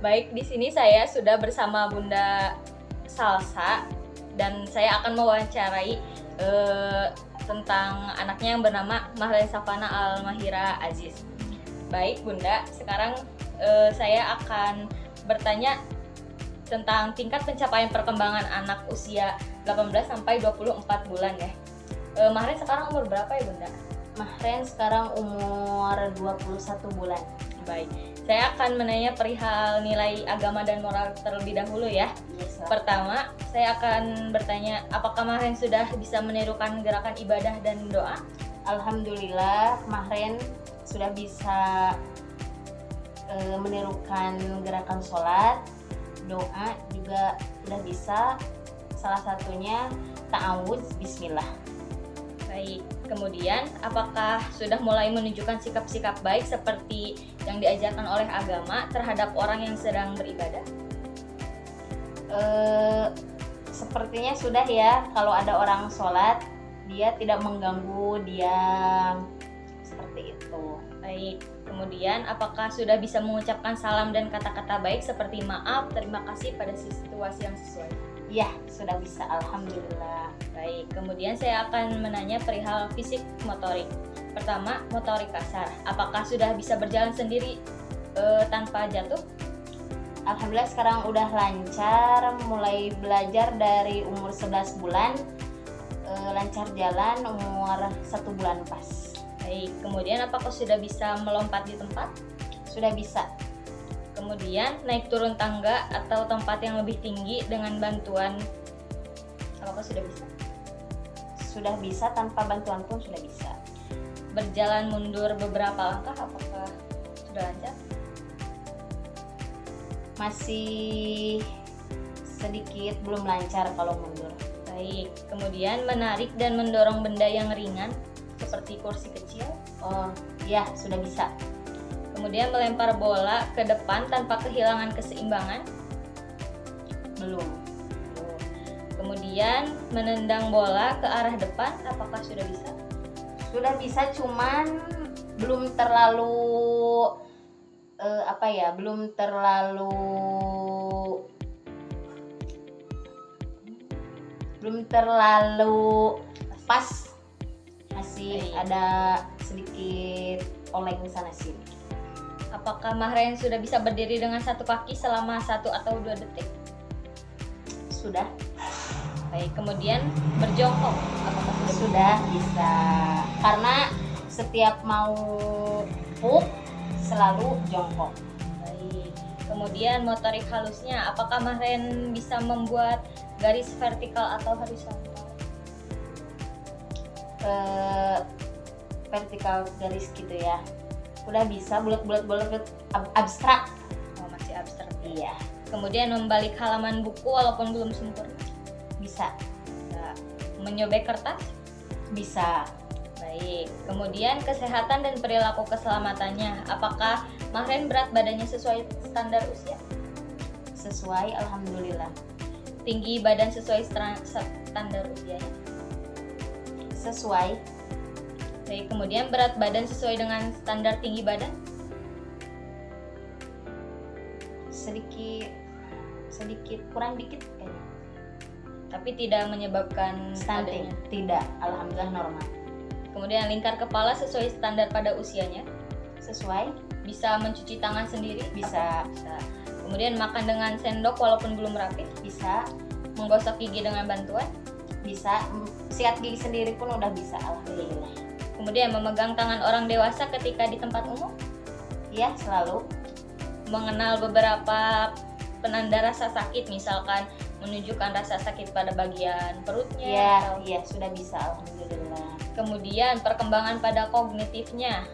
Baik, di sini saya sudah bersama Bunda Salsa dan saya akan mewawancarai tentang anaknya yang bernama Mahreen Safana Al-Mahira Aziz. Baik, Bunda, sekarang saya akan bertanya tentang tingkat pencapaian perkembangan anak usia 18 sampai 24 bulan ya. Mahreen sekarang umur berapa ya, Bunda? Mahreen sekarang umur 21 bulan. Baik, saya akan menanya perihal nilai agama dan moral terlebih dahulu ya. Yes, Pertama, saya akan bertanya, apakah Mahreen sudah bisa menirukan gerakan ibadah dan doa? Alhamdulillah, Mahreen sudah bisa menirukan gerakan sholat, doa juga sudah bisa. Salah satunya ta'awudz bismillah. Baik, kemudian apakah sudah mulai menunjukkan sikap-sikap baik seperti yang diajarkan oleh agama terhadap orang yang sedang beribadah? Sepertinya sudah ya, kalau ada orang sholat dia tidak mengganggu dia, seperti itu. Baik, kemudian apakah sudah bisa mengucapkan salam dan kata-kata baik seperti maaf, terima kasih pada situasi yang sesuai? Ya, sudah bisa, alhamdulillah. Baik, kemudian saya akan menanya perihal fisik motorik. Pertama, motorik kasar. Apakah sudah bisa berjalan sendiri tanpa jatuh? Alhamdulillah sekarang udah lancar, mulai belajar dari umur 11 bulan, lancar jalan umur 1 bulan pas. Baik, kemudian apakah sudah bisa melompat di tempat? Sudah bisa. Kemudian naik turun tangga atau tempat yang lebih tinggi dengan bantuan, apakah sudah bisa? Sudah bisa, tanpa bantuan pun sudah bisa. Berjalan mundur beberapa langkah, apakah sudah lancar? Masih sedikit belum lancar kalau mundur. Baik, kemudian menarik dan mendorong benda yang ringan seperti kursi kecil. Oh ya, sudah bisa. Kemudian melempar bola ke depan tanpa kehilangan keseimbangan. Belum. Kemudian menendang bola ke arah depan, apakah sudah bisa? Sudah bisa, cuman belum terlalu belum terlalu pas. Masih ada sedikit oleng sana sini. Apakah Mahreen sudah bisa berdiri dengan satu kaki selama 1 atau 2 detik? Sudah. Baik, kemudian berjongkok, apakah Sudah bisa. Karena setiap mau pup selalu jongkok. Baik. Kemudian motorik halusnya, apakah Mahreen bisa membuat garis vertikal atau horizontal? Vertikal garis gitu ya. Udah bisa, bulat abstrak. Oh, masih abstrak. Iya, Kemudian membalik halaman buku walaupun belum sempurna. bisa. Nah, menyobek kertas. Bisa. Baik. Kemudian kesehatan dan perilaku keselamatannya. Apakah Mahreen berat badannya sesuai standar usia? Sesuai, alhamdulillah. Tinggi badan sesuai standar usianya? Sesuai. Baik. Kemudian berat badan sesuai dengan standar tinggi badan? Sedikit kurang dikit kayaknya. Tapi tidak menyebabkan Stunting. adanya. Tidak, alhamdulillah normal. Kemudian lingkar kepala sesuai standar pada usianya? Sesuai. Bisa mencuci tangan sendiri? Bisa. Bisa. Kemudian makan dengan sendok walaupun belum rapih? Bisa. Menggosok gigi dengan bantuan? Bisa. Sikat gigi sendiri pun udah bisa, alhamdulillah. Kemudian memegang tangan orang dewasa ketika di tempat umum? Iya, selalu. Mengenal beberapa penanda rasa sakit, misalkan menunjukkan rasa sakit pada bagian perutnya? Iya, atau... iya, sudah bisa, alhamdulillah. Kemudian perkembangan pada kognitifnya,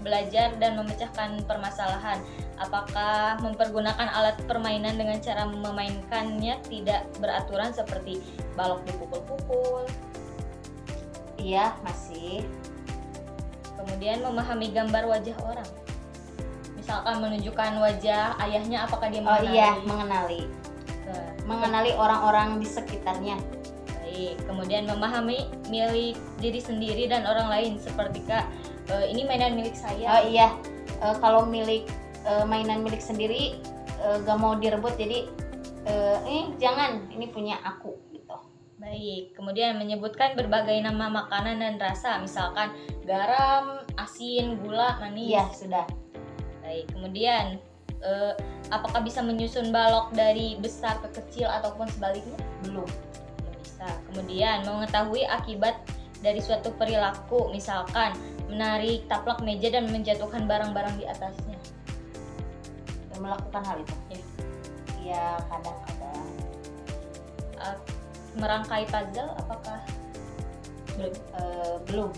belajar dan memecahkan permasalahan. Apakah mempergunakan alat permainan dengan cara memainkannya tidak beraturan seperti balok dipukul-pukul? Iya, masih. Kemudian memahami gambar wajah orang. Misalkan menunjukkan wajah ayahnya, apakah dia Oh mengenali? iya, mengenali. Nah, Mengenali orang-orang di sekitarnya. baik. Kemudian memahami milik diri sendiri dan orang lain, seperti ini mainan milik saya. Oh iya, kalau mainan milik sendiri gak mau direbut, jadi jangan, ini punya aku gitu. Baik, kemudian menyebutkan berbagai nama makanan dan rasa, misalkan garam, asin, gula, manis. Iya, sudah. Baik, kemudian apakah bisa menyusun balok dari besar ke kecil ataupun sebaliknya? Belum. Belum bisa. Kemudian mengetahui akibat dari suatu perilaku, misalkan menarik taplak meja dan menjatuhkan barang-barang di atasnya. Melakukan hal itu. Ya. Iya, kadang-kadang. Merangkai puzzle, apakah belum? Belum.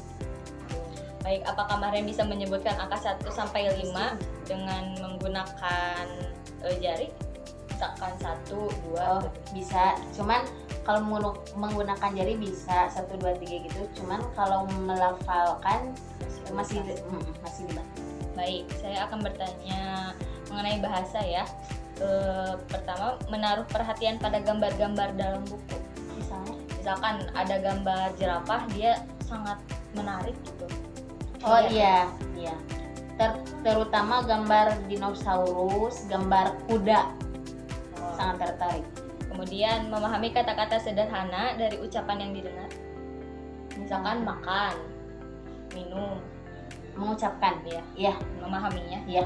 Baik, apakah Mahrem bisa menyebutkan angka 1 sampai 5 dengan menggunakan jari? Misalkan 1, 2, Bisa, cuman kalau menggunakan jari bisa 1, 2, 3 gitu, cuman kalau melafalkan masih dibantu. Baik, saya akan bertanya mengenai bahasa ya. Pertama, menaruh perhatian pada gambar-gambar dalam buku. Misalkan ada gambar jerapah, dia sangat menarik gitu. Oh iya. Terutama gambar dinosaurus, gambar kuda, sangat tertarik. Kemudian memahami kata-kata sederhana dari ucapan yang didengar. Misalkan makan, minum, Mengucapkan, ya, memahaminya. Iya.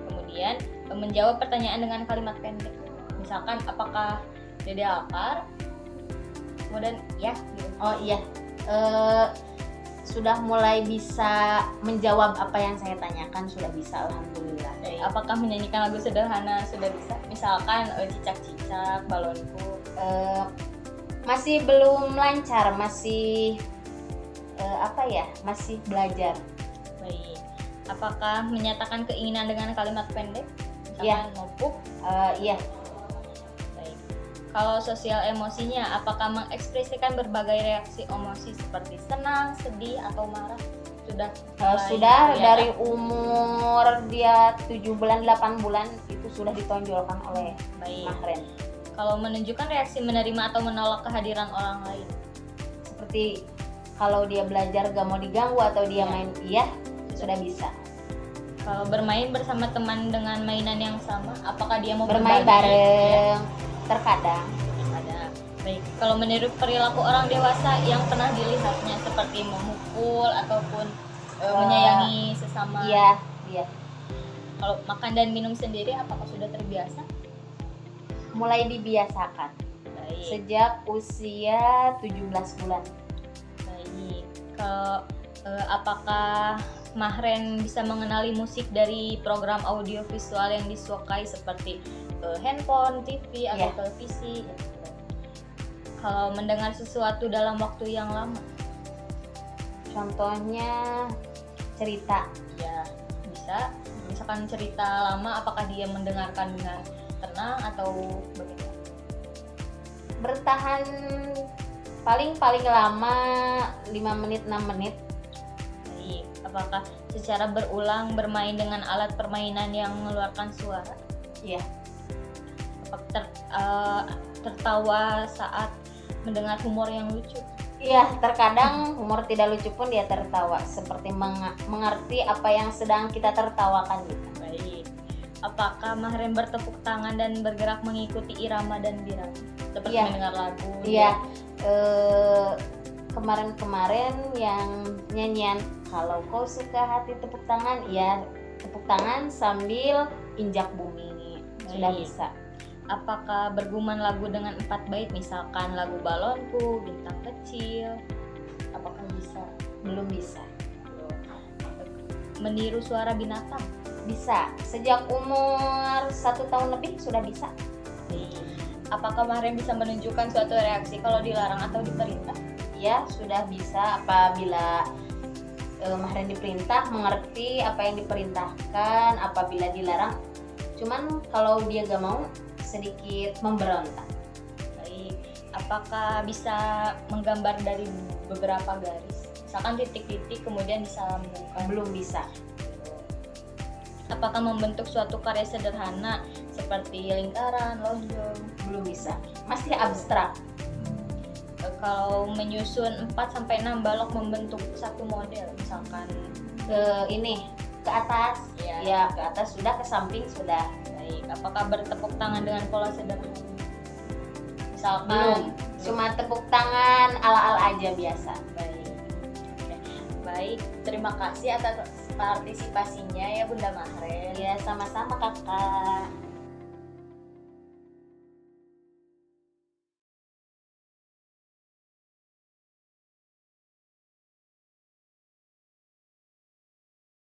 Kemudian menjawab pertanyaan dengan kalimat pendek. Misalkan apakah Dede lapar? Kemudian ya gitu. Oh iya. Sudah mulai bisa menjawab apa yang saya tanyakan, sudah bisa, alhamdulillah. Apakah menyanyikan lagu sederhana sudah bisa? Misalkan cicak-cicak, balonku. Masih belum lancar, masih masih belajar. Baik. Apakah menyatakan keinginan dengan kalimat pendek? Iya. Misalkan nopuk. Iya. Baik. Kalau sosial emosinya, apakah mengekspresikan berbagai reaksi emosi seperti senang, sedih, atau marah? Sudah Sudah kelihatan? dari umur dia 7 bulan, 8 bulan itu sudah ditonjolkan oleh Baik. Mahrem. Kalau menunjukkan reaksi menerima atau menolak kehadiran orang lain. Seperti kalau dia belajar gak mau diganggu atau dia main, sudah bisa. Kalau bermain bersama teman dengan mainan yang sama, apakah dia mau Bermain berbagi? bareng, terkadang. Ada. Baik. Kalau meniru perilaku orang dewasa yang pernah dilihatnya seperti memukul ataupun menyayangi sesama. Iya. Kalau makan dan minum sendiri, apakah sudah terbiasa? Mulai dibiasakan Baik. sejak usia 17 bulan. Baik. Kalau apakah Mahrem bisa mengenali musik dari program audiovisual yang disukai seperti handphone, TV, atau Iya. televisi? Kalau mendengar sesuatu dalam waktu yang lama, Contohnya cerita. ya bisa. Misalkan cerita lama, apakah dia mendengarkan dengan tenang atau bagaimana? Bertahan paling lama 5 menit, 6 menit. Baik. Apakah secara berulang bermain dengan alat permainan yang mengeluarkan suara? Iya. Apakah tertawa saat mendengar humor yang lucu? Iya, terkadang humor tidak lucu pun dia tertawa, seperti mengerti apa yang sedang kita tertawakan gitu. Baik. Apakah Mahrem bertepuk tangan dan bergerak mengikuti irama dan birama? Seperti Iya. mendengar lagu. Iya. Kemarin-kemarin yang nyanyian kalau kau suka hati tepuk tangan, ya tepuk tangan sambil injak bumi, sudah Baik. bisa. Apakah bergumam lagu dengan 4 bait, misalkan lagu balonku, bintang kecil? Apakah bisa? Belum bisa. Meniru suara binatang? Bisa, sejak umur 1 tahun lebih sudah bisa. Apakah Mahrem bisa menunjukkan suatu reaksi kalau dilarang atau diperintah? Ya, sudah bisa apabila Mahrem diperintah, mengerti apa yang diperintahkan. Apabila dilarang, cuman kalau dia gak mau, sedikit memberontak. Baik. Apakah bisa menggambar dari beberapa garis? Misalkan titik-titik kemudian disambungkan? Belum bisa. Apakah membentuk suatu karya sederhana seperti lingkaran, lonjong? Belum bisa, masih abstrak. Kalau menyusun 4-6 balok membentuk satu model, misalkan Ke atas, ya. ya ke atas sudah, ke samping sudah. Baik. Baik, apakah bertepuk tangan dengan pola sederhana? Misalkan, Belum, cuma tepuk tangan ala-ala aja biasa. Baik. Oke. Baik, terima kasih atas partisipasinya ya Bunda Mahren. Ya sama-sama kakak.